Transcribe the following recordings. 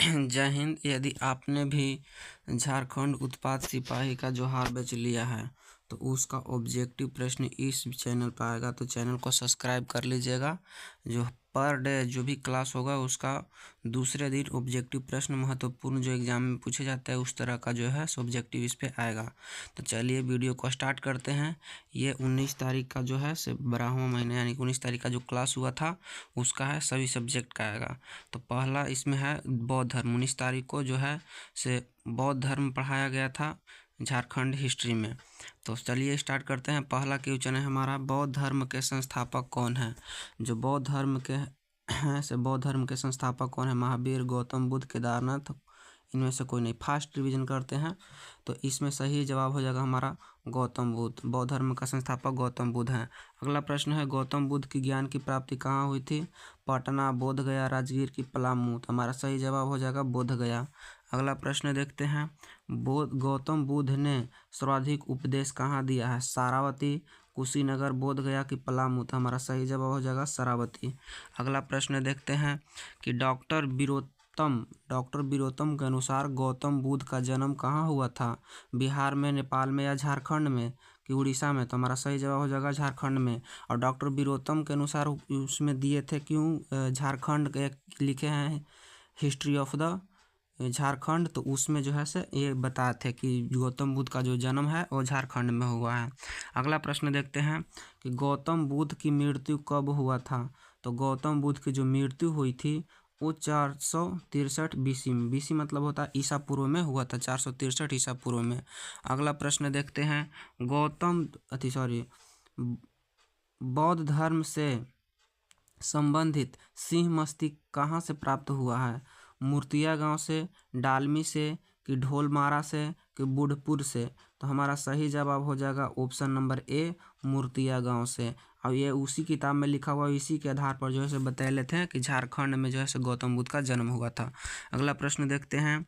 जय हिंद। यदि आपने भी झारखंड उत्पाद सिपाही का जोहार बैच लिया है तो उसका ऑब्जेक्टिव प्रश्न इस चैनल पर आएगा, तो चैनल को सब्सक्राइब कर लीजिएगा। जो पर डे जो भी क्लास होगा उसका दूसरे दिन ऑब्जेक्टिव प्रश्न महत्वपूर्ण जो एग्जाम में पूछे जाता है उस तरह का जो है ऑब्जेक्टिव इस पे आएगा। तो चलिए वीडियो को स्टार्ट करते हैं। ये 19 तारीख का जो है 12वां महीने यानी कि 19 तारीख का जो क्लास हुआ था उसका है, सभी सब्जेक्ट का आएगा। तो पहला इसमें है बौद्ध धर्म। 19 तारीख को जो है बौद्ध धर्म पढ़ाया गया था झारखंड हिस्ट्री में। तो चलिए स्टार्ट करते हैं। पहला क्वेश्चन है हमारा, बौद्ध धर्म के संस्थापक कौन है? जो बौद्ध धर्म के हैं बौद्ध धर्म के संस्थापक कौन है? महावीर, गौतम बुद्ध, केदारनाथ, इनमें से कोई नहीं। फास्ट रिवीजन करते हैं तो इसमें सही जवाब हो जाएगा हमारा गौतम बुद्ध। बौद्ध धर्म का संस्थापक गौतम बुद्ध हैं। अगला प्रश्न है, गौतम बुद्ध की ज्ञान की प्राप्ति कहाँ हुई थी? पटना, बोध गया, राजगीर की पलामू। तो हमारा सही जवाब हो जाएगा बोध गया। अगला प्रश्न देखते हैं, गौतम बुद्ध ने सर्वाधिक उपदेश कहाँ दिया है? सारावती, कुशीनगर, बोध गया की पलामू। तो हमारा सही जवाब हो जाएगा सारावती। अगला प्रश्न देखते हैं कि डॉक्टर वीरोत्तम के अनुसार गौतम बुद्ध का जन्म कहाँ हुआ था? बिहार में, नेपाल में या झारखंड में कि उड़ीसा में? तो हमारा सही जवाब हो जाएगा झारखंड में। और डॉक्टर वीरोत्तम के अनुसार उसमें दिए थे क्यों झारखंड के लिखे हैं हिस्ट्री ऑफ द झारखंड, तो उसमें जो है ये बताए थे कि गौतम बुद्ध का जो जन्म है वो झारखंड में हुआ है। अगला प्रश्न देखते हैं कि गौतम बुद्ध की मृत्यु कब हुआ था? तो गौतम बुद्ध की जो मृत्यु हुई थी वो 463 बीसी में। बीसी मतलब होता है ईसा पूर्व में हुआ था, 463 ईसा पूर्व में। अगला प्रश्न देखते हैं, बौद्ध धर्म से संबंधित सिंह मस्तिष्क कहाँ से प्राप्त हुआ है? मूर्तिया गांव से, डालमी से कि ढोलमारा से कि बुढ़पुर से? तो हमारा सही जवाब हो जाएगा ऑप्शन नंबर ए, मूर्तिया गांव से। और ये उसी किताब में लिखा हुआ, इसी के आधार पर जो है बता लेते हैं कि झारखंड में जो है गौतम बुद्ध का जन्म हुआ था। अगला प्रश्न देखते हैं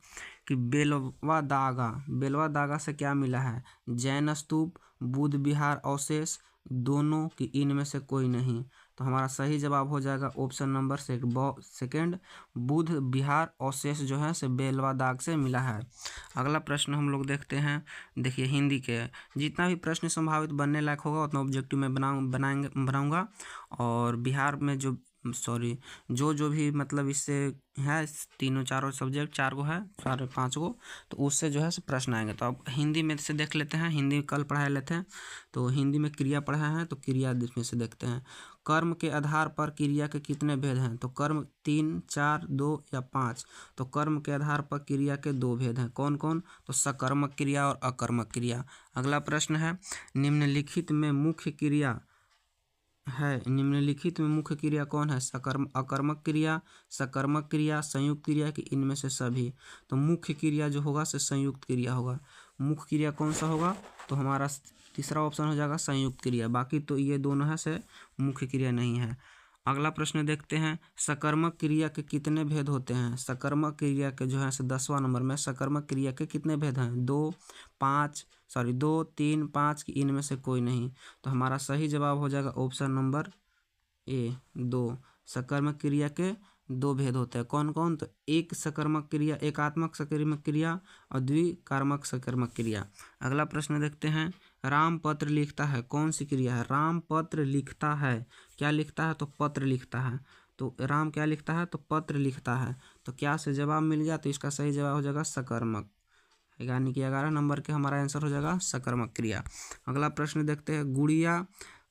कि बेलवा दागा से क्या मिला है? जैन स्तूप, बुद्ध विहार अवशेष, दोनों की इनमें से कोई नहीं। तो हमारा सही जवाब हो जाएगा ऑप्शन नंबर सेकंड, बुद्ध विहार अवशेष जो है बेलवा दाग से मिला है। अगला प्रश्न हम लोग देखते हैं। देखिए हिंदी के जितना भी प्रश्न संभावित बनने लायक होगा उतना ऑब्जेक्टिव में बनाऊंगा। और बिहार में जो भी मतलब इससे है तीनों चारों सब्जेक्ट, 4 गो है, 4-5 गो, तो उससे जो है प्रश्न आएंगे। तो अब हिंदी में से देख लेते हैं। हिंदी कल पढ़ा लेते हैं तो हिंदी में क्रिया पढ़ा है, तो क्रिया में से देखते हैं। कर्म के आधार पर क्रिया के कितने भेद हैं? तो कर्म 3, 4, 2 या 5। तो कर्म के आधार पर क्रिया के 2 भेद हैं। कौन कौन? तो सकर्मक क्रिया और अकर्मक क्रिया। अगला प्रश्न है, निम्नलिखित में मुख्य क्रिया कौन है? अकर्मक क्रिया, सकर्मक क्रिया, संयुक्त क्रिया कि इनमें से सभी? तो मुख्य क्रिया जो होगा संयुक्त क्रिया होगा। मुख्य क्रिया कौन सा होगा? तो हमारा तीसरा ऑप्शन हो जाएगा संयुक्त क्रिया। बाकी तो ये दोनों है मुख्य क्रिया नहीं है। अगला प्रश्न देखते हैं, सकर्मक क्रिया के कितने भेद होते हैं? सकर्मक क्रिया के जो है 10वां नंबर में सकर्मक क्रिया के कितने भेद हैं? 2, 3, 5 की इनमें से कोई नहीं। तो हमारा सही जवाब हो जाएगा ऑप्शन नंबर ए, 2। सकर्मक क्रिया के 2 भेद होते हैं। कौन कौन? तो एक सकर्मक क्रिया, एकात्मक सकर्मक क्रिया और द्विकार्मक सकर्मक क्रिया। अगला प्रश्न देखते हैं, राम पत्र लिखता है कौन सी क्रिया है? राम पत्र लिखता है, क्या लिखता है? तो पत्र लिखता है। तो राम क्या लिखता है? तो पत्र लिखता है। तो क्या से जवाब मिल गया? तो इसका सही जवाब हो जाएगा सकर्मक, यानी कि 11 नंबर के हमारा आंसर हो जाएगा सकर्मक क्रिया। अगला प्रश्न देखते हैं, गुड़िया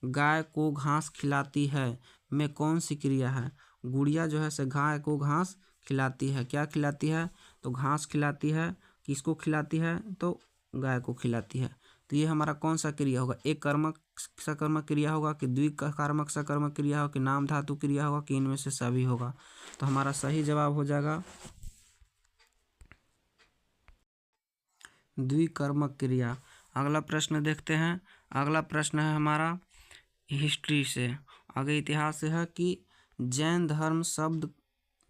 गाय को घास खिलाती है में कौन सी क्रिया है? गुड़िया जो है गाय को घास खिलाती है, क्या खिलाती है? तो घास खिलाती है। किसको खिलाती है? तो गाय को खिलाती है। तो ये हमारा कौन सा क्रिया होगा? एक कर्मक सकर्मक क्रिया होगा कि द्विकार्मक सकर्मक क्रिया होगा कि नाम धातु क्रिया होगा कि इनमें से सभी होगा? तो हमारा सही जवाब हो जाएगा द्विकर्मक क्रिया। अगला प्रश्न देखते हैं। अगला प्रश्न है हमारा हिस्ट्री से, आगे इतिहास से है कि जैन धर्म शब्द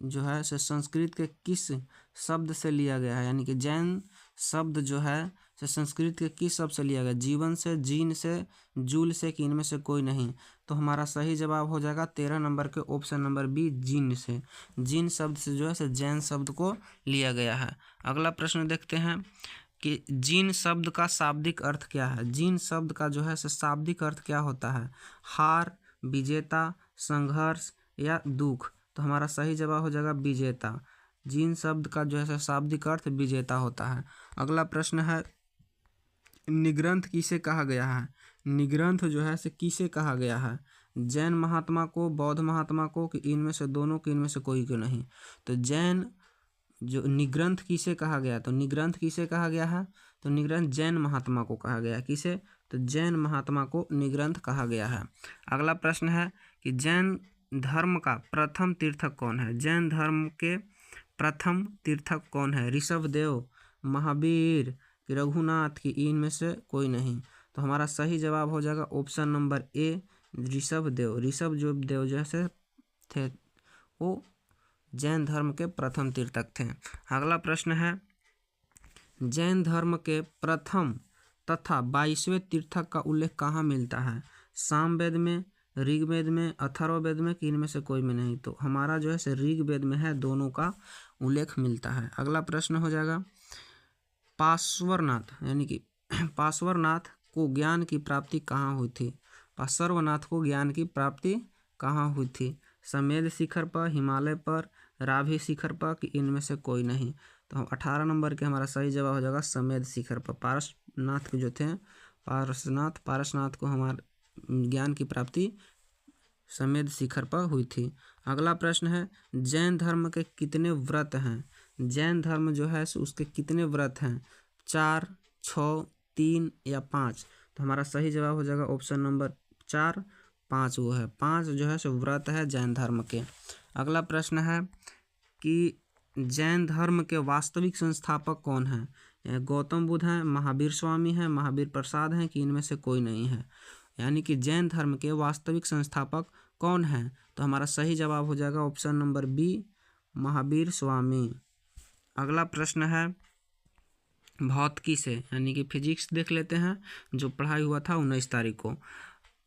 जो है संस्कृत के किस शब्द से लिया गया है? यानी कि जैन शब्द जो है संस्कृत के किस शब्द से लिया गया? जीवन से, जीन से, जूल से कि इनमें से कोई नहीं? तो हमारा सही जवाब हो जाएगा 13 नंबर के ऑप्शन नंबर बी जीन से। जीन शब्द से जो है जैन शब्द को लिया गया है। अगला प्रश्न देखते हैं कि जीन शब्द का शाब्दिक अर्थ क्या है। जीन शब्द का जो है शाब्दिक अर्थ क्या होता है, हार, विजेता, संघर्ष या दुख। तो हमारा सही जवाब हो जाएगा विजेता। जीन शब्द का जो है शाब्दिक अर्थ विजेता होता है। अगला प्रश्न है निग्रंथ किसे कहा गया है। निग्रंथ जो है किसे कहा गया है, जैन महात्मा को, बौद्ध महात्मा को, कि इनमें से दोनों, कि इनमें से कोई को नहीं। तो जैन जो निग्रंथ किसे कहा गया, तो निग्रंथ किसे कहा गया है, तो निग्रंथ जैन महात्मा को कहा गया है। किसे, तो जैन महात्मा को निग्रंथ कहा गया है। अगला प्रश्न है कि जैन धर्म का प्रथम तीर्थक कौन है। जैन धर्म के प्रथम तीर्थक कौन है, ऋषभदेव, महावीर, कि रघुनाथ, की इनमें से कोई नहीं। तो हमारा सही जवाब हो जाएगा option number A Rishabhdev. Rishabhdev जैसे थे वो जैन धर्म के प्रथम तीर्थक थे। अगला प्रश्न है जैन धर्म के प्रथम तथा 22वें तीर्थक का उल्लेख कहाँ मिलता है, सामवेद में, ऋग्वेद में, अथर्ववेद में, कि इनमें से कोई में नहीं। तो हमारा जो है ऋग्वेद में है, दोनों का उल्लेख मिलता है। अगला प्रश्न हो जाएगा पार्श्वनाथ यानी कि पार्श्वनाथ को ज्ञान की प्राप्ति कहाँ हुई थी। पार्श्वनाथ को ज्ञान की प्राप्ति कहाँ हुई थी, समेध शिखर पर, हिमालय पर, राभी शिखर पर, कि इनमें से कोई नहीं। तो हम 18 नंबर के हमारा सही जवाब हो जाएगा समेध शिखर पर। पार्श्वनाथ जो थे पारसनाथ को हमारे ज्ञान की प्राप्ति समेध शिखर पर हुई थी। अगला प्रश्न है जैन धर्म के कितने व्रत हैं। जैन धर्म जो है उसके कितने व्रत हैं, 4, 6, 3 या 5। तो हमारा सही जवाब हो जाएगा ऑप्शन नंबर 4, 5 वो है। 5 जो है व्रत है जैन धर्म के। अगला प्रश्न है कि जैन धर्म के वास्तविक संस्थापक कौन हैं। गौतम बुद्ध हैं, महावीर स्वामी हैं, महावीर प्रसाद हैं, कि इनमें से कोई नहीं है। यानी कि जैन धर्म के वास्तविक संस्थापक कौन हैं। तो हमारा सही जवाब हो जाएगा option number B Mahavir Swami. अगला प्रश्न है भौतिकी से यानी कि फिजिक्स देख लेते हैं, जो पढ़ाई हुआ था 19 तारीख को।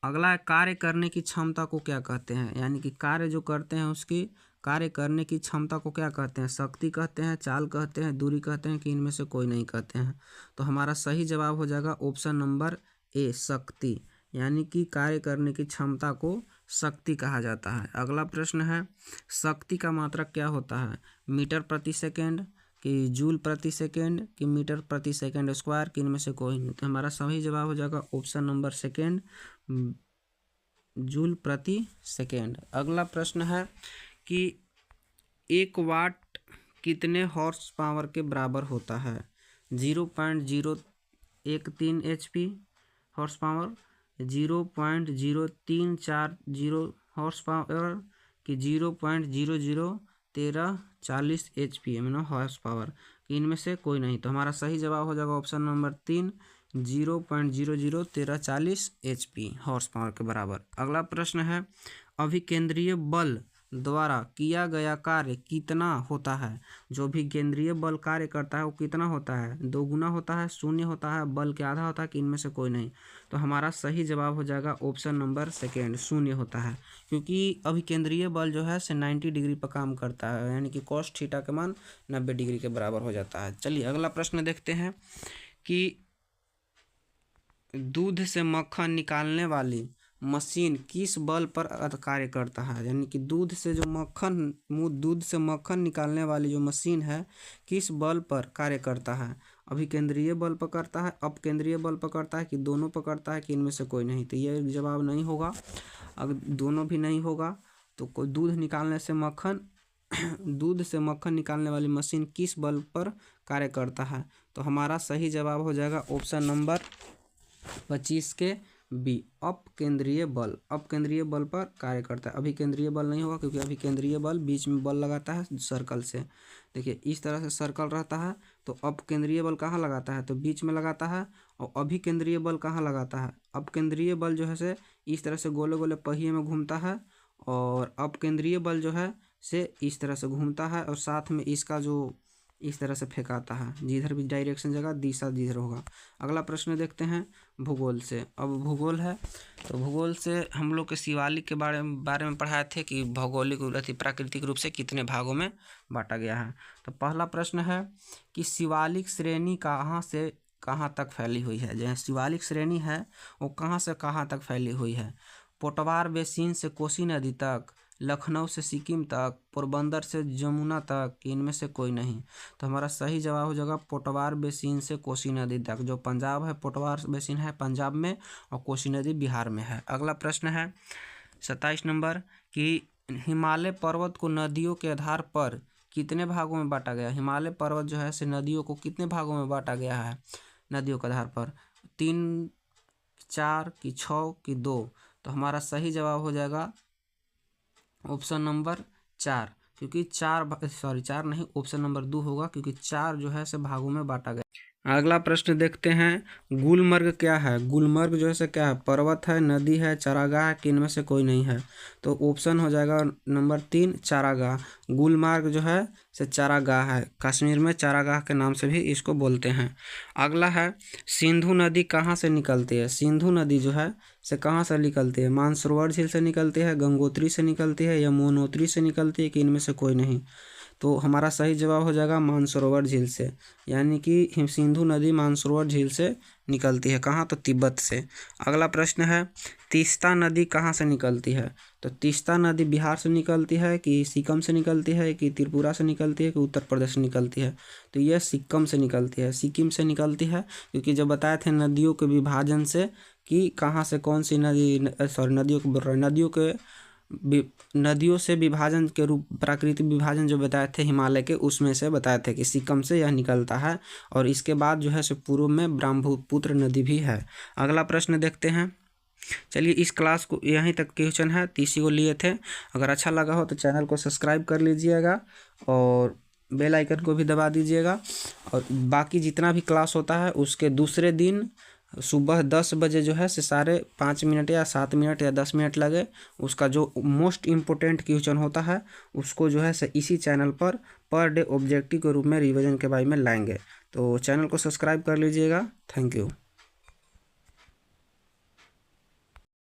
अगला कार्य करने की क्षमता को क्या कहते हैं, यानी कि कार्य जो करते हैं उसकी कार्य करने की क्षमता को क्या कहते हैं, शक्ति कहते हैं, चाल कहते हैं, दूरी कहते हैं, कि इनमें से कोई नहीं कहते हैं। तो हमारा सही जवाब हो जाएगा ऑप्शन नंबर ए शक्ति, यानी कि कार्य करने की क्षमता को शक्ति कहा जाता है। अगला प्रश्न है शक्ति का मात्रक क्या होता है, मीटर प्रति सेकेंड, कि जूल प्रति सेकेंड, कि मीटर प्रति सेकेंड स्क्वायर, कि इनमें से कोई नहीं। तो हमारा सही जवाब हो जाएगा ऑप्शन नंबर सेकेंड जूल प्रति सेकेंड। अगला प्रश्न है कि 1 वाट कितने हॉर्स पावर के बराबर होता है, 0.013 HP horse power, 0.0340 horse power, कि 0.001340 HP हॉर्स पावर, कि इनमें से कोई नहीं। तो हमारा सही जवाब हो जाएगा option number 3 0.001340 HP horse power के बराबर। अगला प्रश्न है अभिकेंद्रीय बल द्वारा किया गया कार्य कितना होता है। जो भी केंद्रीय बल कार्य करता है वो कितना होता है, 2 गुना होता है, 0 होता है, बल के आधा होता है, कि इनमें से कोई नहीं। तो हमारा सही जवाब हो जाएगा ऑप्शन नंबर सेकेंड 0 होता है, क्योंकि अभिकेंद्रीय बल जो है 90 डिग्री पर काम करता है, यानी कि cos थीटा का मान 90 डिग्री के बराबर हो जाता है। चलिए अगला प्रश्न देखते हैं कि दूध से मक्खन निकालने वाली मशीन किस बल पर कार्य करता है, यानी कि दूध से मक्खन निकालने वाली जो मशीन है किस बल पर कार्य करता है, अभिकेंद्रीय बल पर करता है, अपकेंद्रीय बल पर करता है, कि दोनों पर करता है, कि इनमें से कोई नहीं। तो ये जवाब नहीं होगा। अगर दोनों भी नहीं होगा तो कोई दूध से मक्खन निकालने वाली मशीन किस बल पर कार्य करता है। तो हमारा सही जवाब हो जाएगा ऑप्शन नंबर 25 के बी अपकेंद्रीय बल पर कार्य करता है। अभिकेंद्रीय बल नहीं होगा, क्योंकि अभिकेंद्रीय बल बीच में बल लगाता है सर्कल से। देखिए इस तरह से सर्कल रहता है, तो अपकेंद्रीय बल कहाँ लगाता है, तो बीच में लगाता है। और अभिकेंद्रीय बल कहाँ लगाता है, अपकेंद्रीय बल जो है से इस तरह से गोले गोले पहिए में घूमता है, और अपकेंद्रीय बल जो है से इस तरह से घूमता है, और साथ में इसका जो इस तरह से फेंकाता है, जिधर भी डायरेक्शन जगह दिशा जिधर होगा। अगला प्रश्न देखते हैं भूगोल से। अब भूगोल है तो भूगोल से हम लोग के शिवालिक के बारे में पढ़ाए थे कि भौगोलिक प्राकृतिक रूप से कितने भागों में बांटा गया है। तो पहला प्रश्न है कि शिवालिक श्रेणी कहाँ से कहाँ तक फैली हुई है। जो शिवालिक श्रेणी है वो कहाँ से कहाँ तक फैली हुई है। पोटवार बेसिन से कोसी नदी तक, लखनऊ से सिक्किम तक, पोरबंदर से जमुना तक, इनमें से कोई नहीं। तो हमारा सही जवाब हो जाएगा पोटवार बेसिन से कोसी नदी तक। जो पंजाब है, पोटवार बेसिन है पंजाब में और कोसी नदी बिहार में है। अगला प्रश्न है 27 नंबर कि हिमालय पर्वत को नदियों के आधार पर कितने भागों में बांटा गया। हिमालय पर्वत जो है से नदियों को कितने भागों में बांटा गया है नदियों के आधार पर, 3, 4 कि 6 कि 2। तो हमारा सही जवाब हो जाएगा ऑप्शन नंबर 4, क्योंकि 4 नहीं, ऑप्शन नंबर 2 होगा, क्योंकि 4 जो है से भागों में बांटा गया। अगला प्रश्न देखते हैं गुलमर्ग क्या है। गुलमर्ग जो है से क्या है, पर्वत है, नदी है, चारागाह है, कि इनमें से कोई नहीं है। तो ऑप्शन हो जाएगा नंबर 3 चारागाह। गुलमर्ग जो है से चारागाह है, कश्मीर में चारागाह के नाम से भी इसको बोलते हैं। अगला है सिंधु नदी कहाँ से निकलती है। सिंधु नदी जो है से कहाँ से निकलती है, मानसरोवर झील से निकलती है, गंगोत्री से निकलती है, यमुनोत्री से निकलती है, कि इनमें से कोई नहीं। तो हमारा सही जवाब हो जाएगा मानसरोवर झील से, यानी कि सिंधु नदी मानसरोवर झील से निकलती है। कहाँ, तो तिब्बत से। अगला प्रश्न है तीस्ता नदी कहाँ से निकलती है। तो तीस्ता नदी बिहार से निकलती है, कि सिक्किम से निकलती है, कि त्रिपुरा से निकलती है, कि उत्तर प्रदेश से निकलती है। तो यह सिक्किम से निकलती है, सिक्किम से निकलती है, क्योंकि जब बताए थे नदियों के विभाजन से कि कहाँ से कौन सी नदियों से विभाजन के रूप प्राकृतिक विभाजन जो बताए थे हिमालय के, उसमें से बताए थे कि सिक्किम से यह निकलता है। और इसके बाद जो है सो पूर्व में ब्रह्मपुत्र नदी भी है। अगला प्रश्न देखते हैं। चलिए इस क्लास को यहीं तक क्वेश्चन है, 30 को लिए थे। अगर अच्छा लगा हो तो चैनल को सब्सक्राइब कर लीजिएगा और बेल आइकन को भी दबा दीजिएगा। और बाकी जितना भी क्लास होता है उसके दूसरे दिन सुबह 10 बजे जो है से सारे 5 मिनट या 7 मिनट या 10 मिनट लगे, उसका जो मोस्ट इम्पोर्टेंट क्वेश्चन होता है उसको जो है से इसी चैनल पर डे ऑब्जेक्टिव के रूप में रिवीजन के बारे में लाएंगे। तो चैनल को सब्सक्राइब कर लीजिएगा। Thank you.